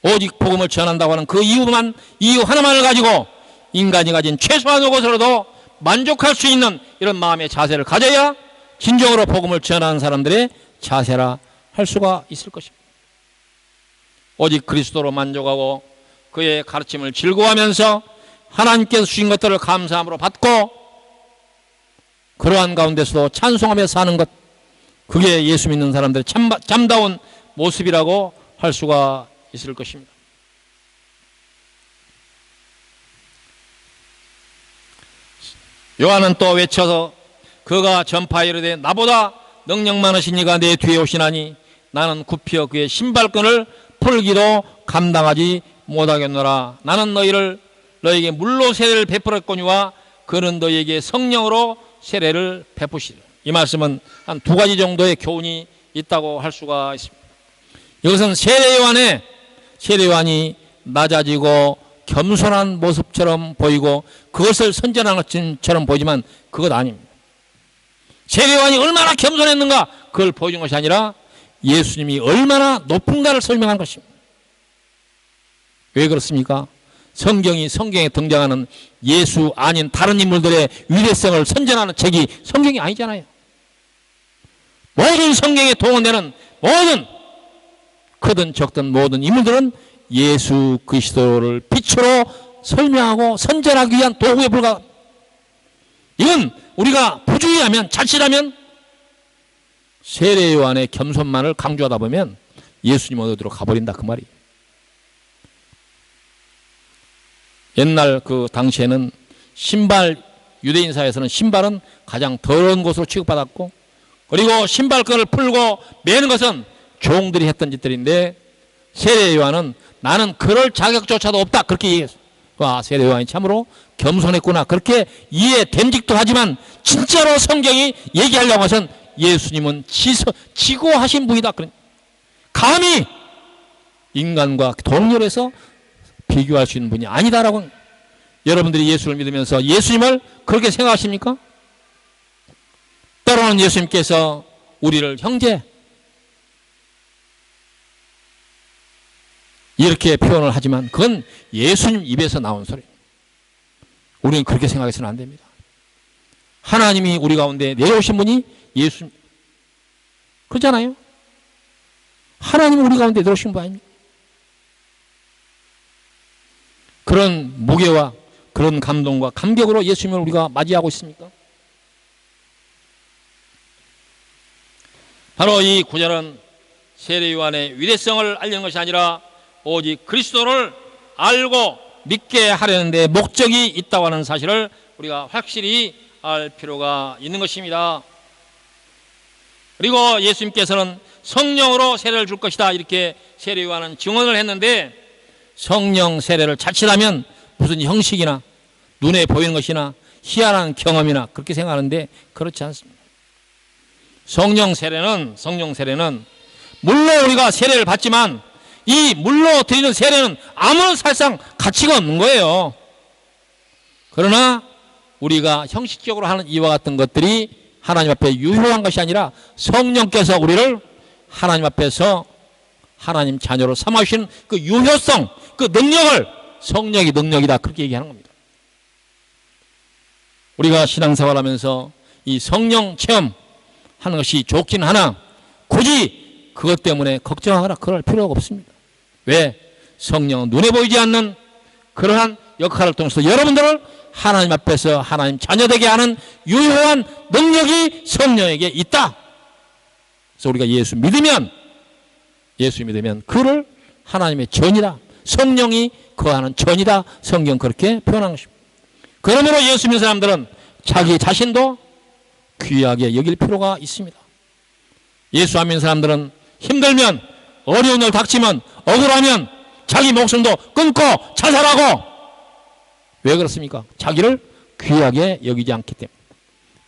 오직 복음을 전한다고 하는 그 이유 하나만을 가지고 인간이 가진 최소한의 것으로도 만족할 수 있는 이런 마음의 자세를 가져야 진정으로 복음을 전하는 사람들의 자세라 할 수가 있을 것입니다. 오직 그리스도로 만족하고 그의 가르침을 즐거워하면서 하나님께서 주신 것들을 감사함으로 받고 그러한 가운데서도 찬송하며 사는 것, 그게 예수 믿는 사람들의 참다운 모습이라고 할 수가 있을 것입니다. 요한은 또 외쳐서 그가 전파에 이르되 나보다 능력 많으신 이가 내 뒤에 오시나니 나는 굽혀 그의 신발끈을 풀기도 감당하지 못하겠노라. 나는 너에게 물로 세례를 베풀었거니와 그는 너에게 성령으로 세례를 베푸시리라. 이 말씀은 한 두 가지 정도의 교훈이 있다고 할 수가 있습니다. 이것은 세례요한이 낮아지고 겸손한 모습처럼 보이고 그것을 선전하는 것처럼 보이지만 그것 아닙니다. 세례요한이 얼마나 겸손했는가 그걸 보여준 것이 아니라 예수님이 얼마나 높은가를 설명한 것입니다. 왜 그렇습니까? 성경에 등장하는 예수 아닌 다른 인물들의 위대성을 선전하는 책이 성경이 아니잖아요. 모든 성경에 동원되는 모든 크든 적든 모든 인물들은 예수 그리스도를 빛으로 설명하고 선전하기 위한 도구에 불과합니다. 이건 우리가 부주의하면 자칫하면 세례요한의 겸손만을 강조하다 보면 예수님 어디로 가버린다 그 말이에요. 옛날 그 당시에는 유대인 사회에서는 신발은 가장 더러운 것으로 취급받았고 그리고 신발끈을 풀고 매는 것은 종들이 했던 짓들인데 세례요한은 나는 그럴 자격조차도 없다 그렇게 얘기했어요. 세례요한이 참으로 겸손했구나 그렇게 이해됨직도 하지만 진짜로 성경이 얘기하려고 해서는 예수님은 지고하신 분이다. 감히 인간과 동렬해서 비교할 수 있는 분이 아니다라고. 여러분들이 예수를 믿으면서 예수님을 그렇게 생각하십니까? 때로는 예수님께서 우리를 형제 이렇게 표현을 하지만 그건 예수님 입에서 나온 소리예요. 우리는 그렇게 생각해서는 안 됩니다. 하나님이 우리 가운데 내려오신 분이 예수님 그렇잖아요. 하나님이 우리 가운데 내려오신 분 아닙니까? 그런 무게와 그런 감동과 감격으로 예수님을 우리가 맞이하고 있습니까? 바로 이 구절은 세례요한의 위대성을 알리는 것이 아니라 오직 그리스도를 알고 믿게 하려는 데 목적이 있다고 하는 사실을 우리가 확실히 알 필요가 있는 것입니다. 그리고 예수님께서는 성령으로 세례를 줄 것이다 이렇게 세례요한은 증언을 했는데 성령 세례를 자칫하면 무슨 형식이나 눈에 보이는 것이나 희한한 경험이나 그렇게 생각하는데 그렇지 않습니다. 성령 세례는 물론 우리가 세례를 받지만 이 물로 드리는 세례는 아무런 사실상 가치가 없는 거예요. 그러나 우리가 형식적으로 하는 이와 같은 것들이 하나님 앞에 유효한 것이 아니라 성령께서 우리를 하나님 앞에서 하나님 자녀로 삼으시는 그 유효성, 그 능력을 성령이 능력이다 그렇게 얘기하는 겁니다. 우리가 신앙생활 하면서 이 성령 체험하는 것이 좋긴 하나 굳이 그것 때문에 걱정하거나 그럴 필요가 없습니다. 왜? 성령은 눈에 보이지 않는 그러한 역할을 통해서 여러분들을 하나님 앞에서 하나님 자녀되게 하는 유효한 능력이 성령에게 있다. 그래서 우리가 예수 믿으면 그를 하나님의 전이다. 성령이 거하는 전이다. 성경 그렇게 표현한 것입니다. 그러므로 예수 믿는 사람들은 자기 자신도 귀하게 여길 필요가 있습니다. 예수 안 믿는 사람들은 힘들면, 어려운 일 닥치면, 억울하면 자기 목숨도 끊고 자살하고. 왜 그렇습니까? 자기를 귀하게 여기지 않기 때문에.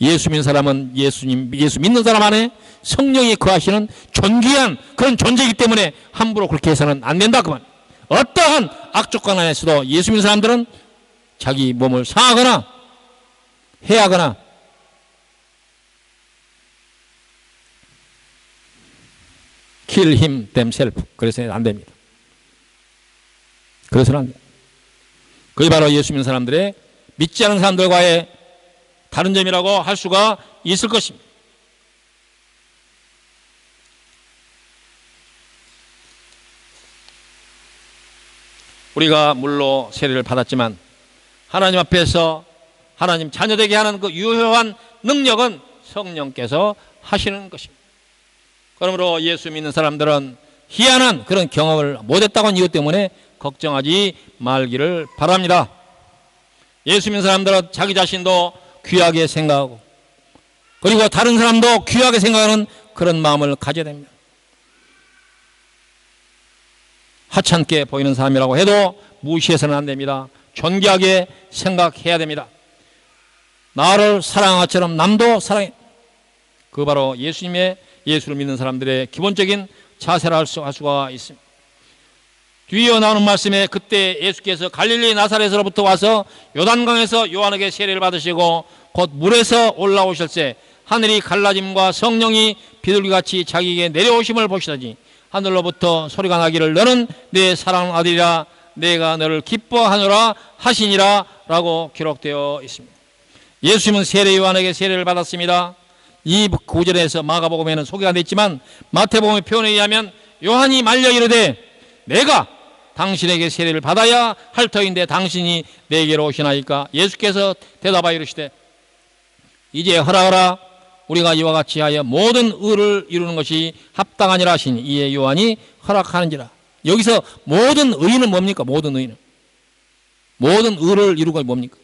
예수 믿는 사람은 예수 믿는 사람 안에 성령이 거하시는 존귀한 그런 존재이기 때문에 함부로 그렇게 해서는 안 된다 그 말. 어떠한 악조건 안에서도 예수 믿는 사람들은 자기 몸을 상하거나 해하거나 kill him themselves. 그래서는 안 됩니다. 그래서는 안 됩니다. 그게 바로 예수 믿는 사람들의 믿지 않은 사람들과의 다른 점이라고 할 수가 있을 것입니다. 우리가 물로 세례를 받았지만 하나님 앞에서 하나님 자녀되게 하는 그 유효한 능력은 성령께서 하시는 것입니다. 그러므로 예수 믿는 사람들은 희한한 그런 경험을 못했다고 하는 이유 때문에 걱정하지 말기를 바랍니다. 예수 믿는 사람들은 자기 자신도 귀하게 생각하고 그리고 다른 사람도 귀하게 생각하는 그런 마음을 가져야 됩니다. 하찮게 보이는 사람이라고 해도 무시해서는 안 됩니다. 존귀하게 생각해야 됩니다. 나를 사랑한 것처럼 남도 사랑해. 그 바로 예수를 믿는 사람들의 기본적인 자세라 할 수가 있습니다. 뒤에 나오는 말씀에 그때 예수께서 갈릴리 나사렛으로부터 와서 요단강에서 요한에게 세례를 받으시고 곧 물에서 올라오실새 하늘이 갈라짐과 성령이 비둘기같이 자기에게 내려오심을 보시더니 하늘로부터 소리가 나기를 너는 내 사랑하는 아들이라 내가 너를 기뻐하노라 하시니라 라고 기록되어 있습니다. 예수님은 세례 요한에게 세례를 받았습니다. 이 구절에서 마가복음에는 소개가 됐지만 마태복음의 표현에 의하면 요한이 말려 이르되 내가 당신에게 세례를 받아야 할 터인데 당신이 내게로 오시나이까. 예수께서 대답하여 이르시되 이제 허락하라. 우리가 이와 같이 하여 모든 의를 이루는 것이 합당하니라 하시니 이에 요한이 허락하는지라. 여기서 모든 의는 뭡니까? 모든 의는 모든 의를 이루고 뭡니까?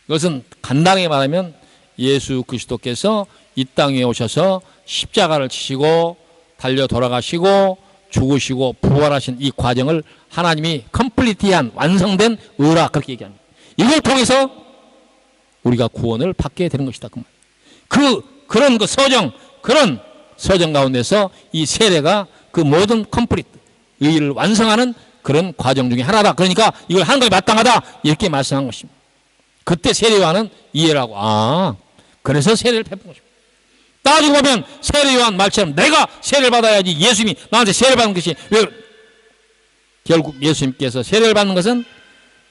이것은 간단하게 말하면 예수 그리스도께서 이 땅에 오셔서 십자가를 지시고 달려 돌아가시고 죽으시고 부활하신 이 과정을 하나님이 컴플리티한 완성된 의라 그렇게 얘기합니다. 이걸 통해서 우리가 구원을 받게 되는 것이다 그 말. 그런 서정 가운데서 이 세례가 그 모든 컴플리트 의를 완성하는 그런 과정 중에 하나다. 그러니까 이걸 하는 것이 마땅하다 이렇게 말씀한 것입니다. 그때 세례요한은 이해를 하고 그래서 세례를 베푼 것입니다. 따지고 보면 세례요한 말처럼 내가 세례를 받아야지 예수님이 나한테 세례를 받는 것이 왜 결국 예수님께서 세례를 받는 것은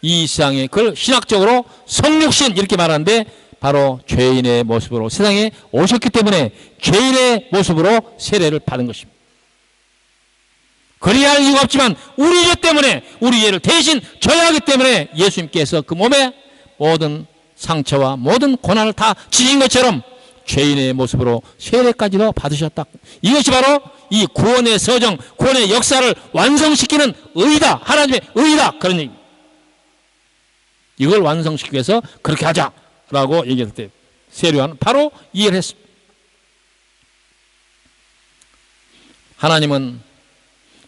이 세상에 그걸 신학적으로 성육신 이렇게 말하는데 바로 죄인의 모습으로 세상에 오셨기 때문에 죄인의 모습으로 세례를 받은 것입니다. 그래야 할 이유가 없지만 우리 죄 때문에 우리 죄를 대신 져야 하기 때문에 예수님께서 그 몸에 모든 상처와 모든 고난을 다 지닌 것처럼 죄인의 모습으로 세례까지도 받으셨다. 이것이 바로 이 구원의 서정, 구원의 역사를 완성시키는 의다. 하나님의 의다. 그런 얘기입니다. 이걸 완성시키기 위해서 그렇게 하자라고 얘기할 때 세례요한은 바로 이해를 했습니다.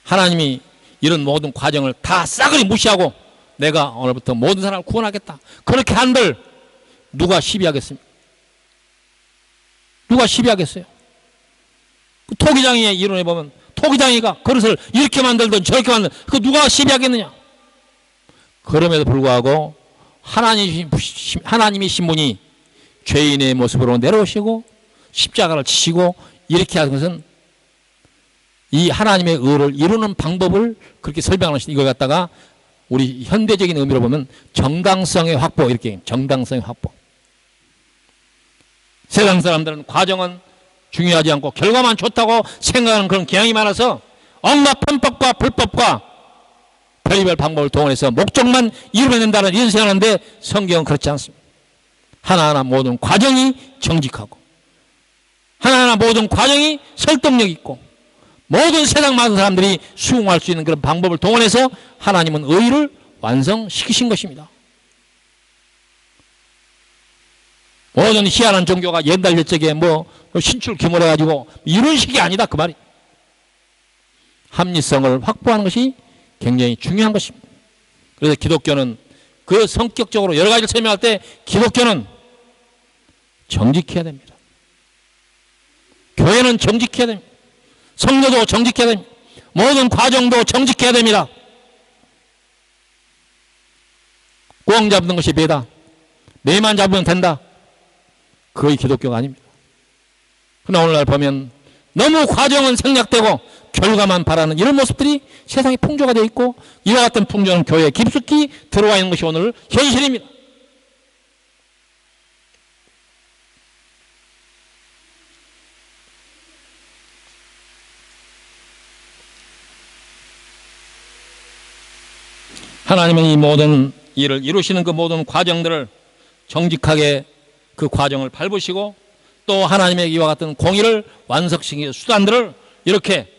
하나님이 이런 모든 과정을 다 싸그리 무시하고 내가 오늘부터 모든 사람을 구원하겠다. 그렇게 한들 누가 시비하겠습니까? 누가 시비하겠어요? 그 토기장이의 이론에 보면 토기장이가 그릇을 이렇게 만들든 저렇게 만들든 그 누가 시비하겠느냐? 그럼에도 불구하고 하나님이 신분이 죄인의 모습으로 내려오시고 십자가를 지시고 이렇게 하는 것은 이 하나님의 의를 이루는 방법을 그렇게 설명하시는 이걸 갖다가 우리 현대적인 의미로 보면 정당성의 확보 이렇게 정당성의 확보. 세상 사람들은 과정은 중요하지 않고 결과만 좋다고 생각하는 그런 경향이 많아서 온갖 편법과 불법과 별의별 방법을 동원해서 목적만 이루면 된다는 이런 생각하는데 성경은 그렇지 않습니다. 하나하나 모든 과정이 정직하고 하나하나 모든 과정이 설득력 있고 모든 세상 많은 사람들이 수긍할 수 있는 그런 방법을 동원해서 하나님은 의를 완성시키신 것입니다. 모든 희한한 종교가 옛날 옛적에 뭐 신출 귀몰해가지고 이런 식이 아니다 그 말이. 합리성을 확보하는 것이 굉장히 중요한 것입니다. 그래서 기독교는 그 성격적으로 여러 가지를 설명할 때 기독교는 정직해야 됩니다. 교회는 정직해야 됩니다. 성도도 정직해야 됩니다. 모든 과정도 정직해야 됩니다. 꽁 잡는 것이 배다. 매만 잡으면 된다. 그게 기독교가 아닙니다. 그러나 오늘날 보면 너무 과정은 생략되고 결과만 바라는 이런 모습들이 세상에 풍조가 되어 있고, 이와 같은 풍조는 교회에 깊숙이 들어와 있는 것이 오늘 현실입니다. 하나님은 이 모든 일을 이루시는 그 모든 과정들을 정직하게 그 과정을 밟으시고, 또 하나님의 이와 같은 공의를 완성시키는 수단들을 이렇게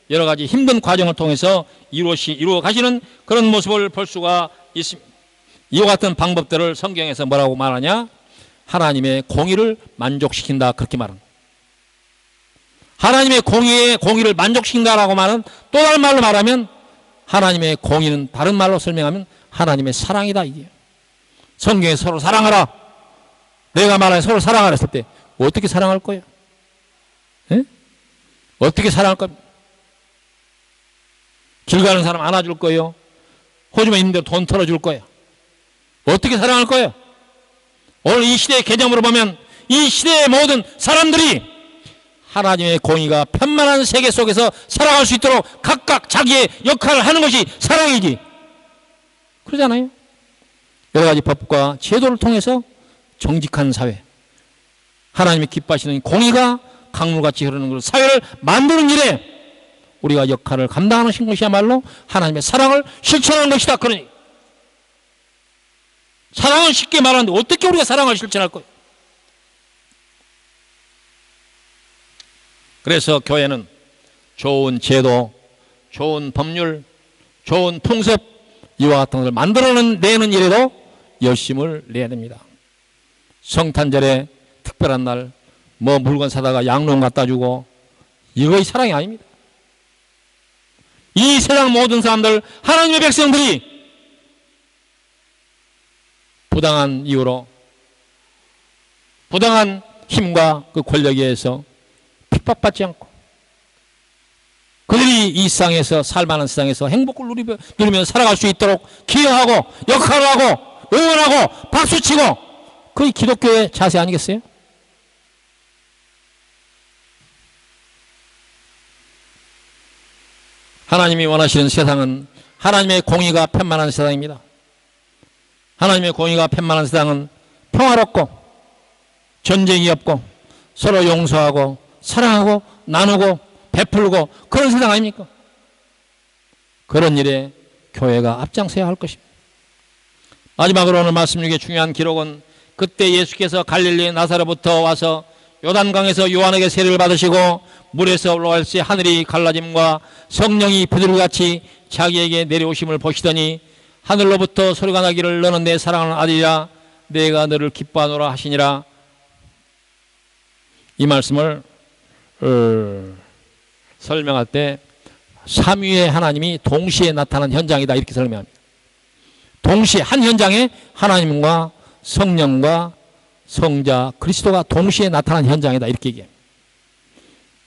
여러 가지 힘든 과정을 통해서 이루어 가시는 그런 모습을 볼 수가 있습니다. 이와 같은 방법들을 성경에서 뭐라고 말하냐? 하나님의 공의를 만족시킨다, 그렇게 말합니다. 하나님의 공의를 만족시킨다라고 말은 또 다른 말로 말하면 하나님의 공의는 다른 말로 설명하면 하나님의 사랑이다, 이게. 성경에 서로 사랑하라. 내가 말하는 서로 사랑하라 했을 때 어떻게 사랑할 거예요? 예? 어떻게 사랑할 겁니까? 길 가는 사람 안아줄 거예요? 호주머니 있는데 돈 털어줄 거예요? 어떻게 사랑할 거예요? 오늘 이 시대의 개념으로 보면 이 시대의 모든 사람들이 하나님의 공의가 편만한 세계 속에서 살아갈 수 있도록 각각 자기의 역할을 하는 것이 사랑이지. 그러잖아요. 여러 가지 법과 제도를 통해서 정직한 사회, 하나님이 기뻐하시는 공의가 강물같이 흐르는 그 사회를 만드는 일에 우리가 역할을 감당하는 것이야말로 하나님의 사랑을 실천하는 것이다. 그러니 사랑은 쉽게 말하는데 어떻게 우리가 사랑을 실천할 거예요? 그래서 교회는 좋은 제도, 좋은 법률, 좋은 풍습, 이와 같은 것을 만들어내는 일에도 열심을 내야 됩니다. 성탄절에 특별한 날 뭐 물건 사다가 양론 갖다 주고 이거의 사랑이 아닙니다. 이 세상 모든 사람들, 하나님의 백성들이 부당한 이유로, 부당한 힘과 그 권력에 의해서 핍박받지 않고 그들이 이 세상에서, 살만한 세상에서 행복을 누리며 살아갈 수 있도록 기여하고 역할을 하고 응원하고 박수치고, 그게 기독교의 자세 아니겠어요? 하나님이 원하시는 세상은 하나님의 공의가 편만한 세상입니다. 하나님의 공의가 편만한 세상은 평화롭고 전쟁이 없고 서로 용서하고 사랑하고 나누고 베풀고 그런 세상 아닙니까? 그런 일에 교회가 앞장서야 할 것입니다. 마지막으로 오늘 말씀 중에 중요한 기록은 그때 예수께서 갈릴리 나사로부터 와서 요단강에서 요한에게 세례를 받으시고 물에서 올라갈 때 하늘이 갈라짐과 성령이 비둘기같이 자기에게 내려오심을 보시더니 하늘로부터 소리가 나기를 너는 내 사랑하는 아들이라 내가 너를 기뻐하노라 하시니라. 이 말씀을 설명할 때 삼위의 하나님이 동시에 나타난 현장이다, 이렇게 설명합니다. 동시에 한 현장에 하나님과 성령과 성자 그리스도가 동시에 나타난 현장이다, 이렇게 얘기해요.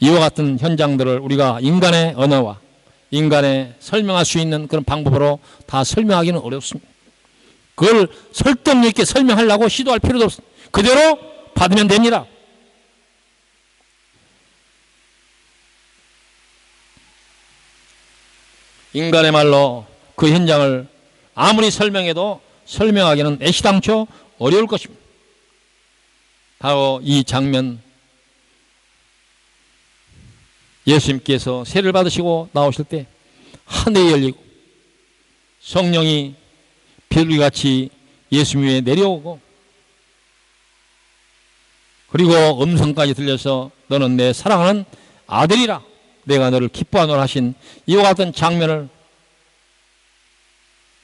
이와 같은 현장들을 우리가 인간의 언어와 인간의 설명할 수 있는 그런 방법으로 다 설명하기는 어렵습니다. 그걸 설득력 있게 설명하려고 시도할 필요도 없습니다. 그대로 받으면 됩니다. 인간의 말로 그 현장을 아무리 설명해도 설명하기는 애시당초 어려울 것입니다. 바로 이 장면, 예수님께서 세례를 받으시고 나오실 때 하늘이 열리고 성령이 비둘기같이 예수님 위에 내려오고, 그리고 음성까지 들려서 너는 내 사랑하는 아들이라 내가 너를 기뻐하노라 하신 이와 같은 장면을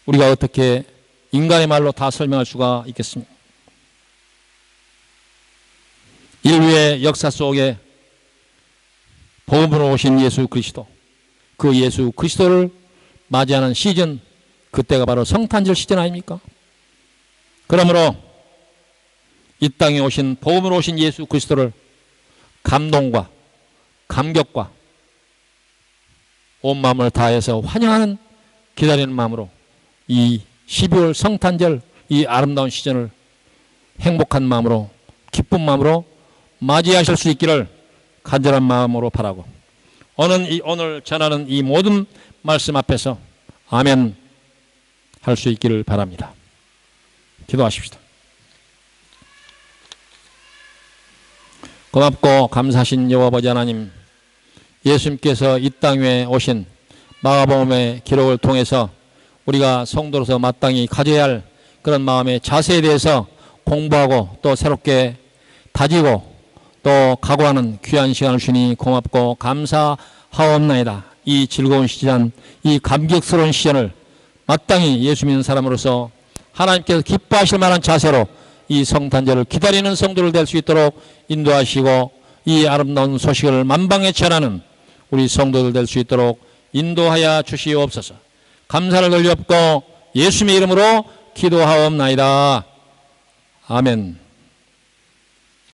우리가 어떻게 인간의 말로 다 설명할 수가 있겠습니까? 인류의 역사 속에 복음으로 오신 예수 그리스도, 그 예수 그리스도를 맞이하는 시즌, 그때가 바로 성탄절 시즌 아닙니까? 그러므로 이 땅에 오신 복음으로 오신 예수 그리스도를 감동과 감격과 온 마음을 다해서 환영하는 기다리는 마음으로 이 12월 성탄절 이 아름다운 시즌을 행복한 마음으로 기쁜 마음으로 맞이하실 수 있기를 간절한 마음으로 바라고 오늘 전하는 이 모든 말씀 앞에서 아멘 할 수 있기를 바랍니다. 기도하십시다. 고맙고 감사하신 여호와 아버지 하나님, 예수님께서 이 땅 위에 오신 마가복음의 기록을 통해서 우리가 성도로서 마땅히 가져야 할 그런 마음의 자세에 대해서 공부하고 또 새롭게 다지고 또 각오하는 귀한 시간을 주니 고맙고 감사하옵나이다. 이 즐거운 시간, 이 감격스러운 시간을 마땅히 예수 믿는 사람으로서 하나님께서 기뻐하실 만한 자세로 이 성탄절을 기다리는 성도를 될 수 있도록 인도하시고 이 아름다운 소식을 만방에 전하는 우리 성도들 될 수 있도록 인도하여 주시옵소서. 감사를 돌려엎고 예수님의 이름으로 기도하옵나이다. 아멘.